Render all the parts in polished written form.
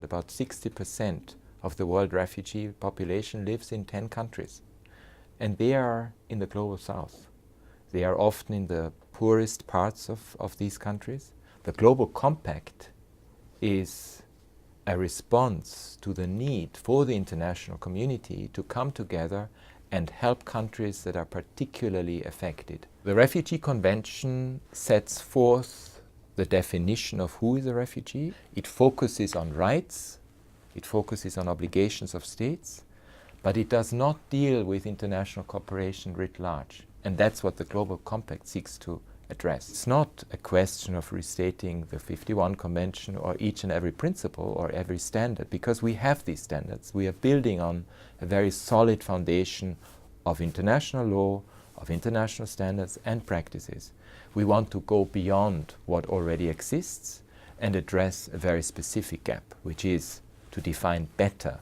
About 60% of the world refugee population lives in 10 countries. And they are in the global south. They are often in the poorest parts of these countries. The Global Compact is a response to the need for the international community to come together and help countries that are particularly affected. The Refugee Convention sets forth the definition of who is a refugee. It focuses on rights, it focuses on obligations of states, but it does not deal with international cooperation writ large. And that's what the Global Compact seeks to address. It's not a question of restating the 51 Convention or each and every principle or every standard, because we have these standards. We are building on a very solid foundation of international law, of international standards and practices. We want to go beyond what already exists and address a very specific gap, which is to define better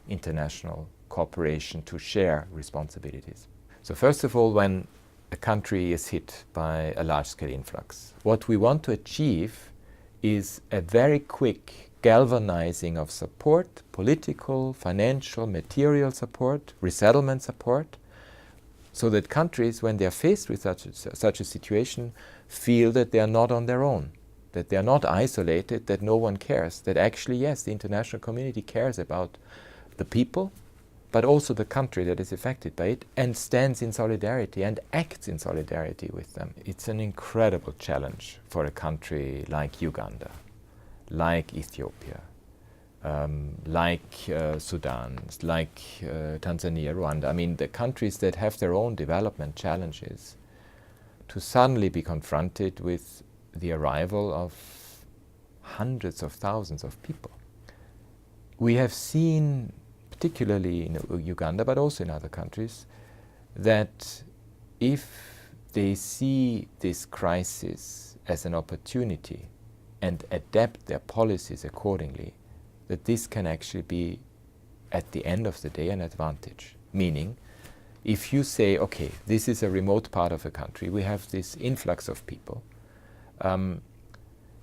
international cooperation to share responsibilities. So first of all, when a country is hit by a large-scale influx, what we want to achieve is a very quick galvanizing of support, political, financial, material support, resettlement support, so that countries, when they are faced with such a situation, feel that they are not on their own, that they are not isolated, that no one cares, that actually, yes, the international community cares about the people, but also the country that is affected by it, and stands in solidarity and acts in solidarity with them. It's an incredible challenge for a country like Uganda, like Ethiopia, like Sudan, like Tanzania, Rwanda. I mean, the countries that have their own development challenges, to suddenly be confronted with the arrival of hundreds of thousands of people. We have seen, particularly in Uganda, but also in other countries, that if they see this crisis as an opportunity and adapt their policies accordingly, that this can actually be, at the end of the day, an advantage. Meaning, if you say, okay, this is a remote part of a country, we have this influx of people,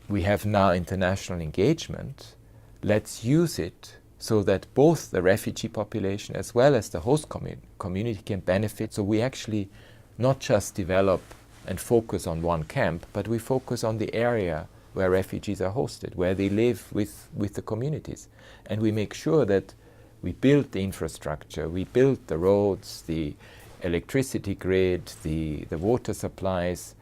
we have now international engagement, let's use it so that both the refugee population as well as the host community can benefit. So we actually not just develop and focus on one camp, but we focus on the area where refugees are hosted, where they live with the communities. And we make sure that we build the infrastructure, we build the roads, the electricity grid, the water supplies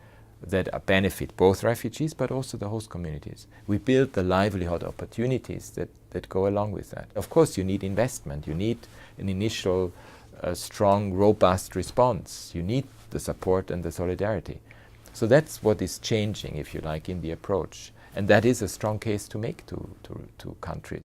that benefit both refugees but also the host communities. We build the livelihood opportunities that go along with that. Of course, you need investment, you need an initial strong, robust response, you need the support and the solidarity. So that's what is changing, if you like, in the approach. And that is a strong case to make to countries.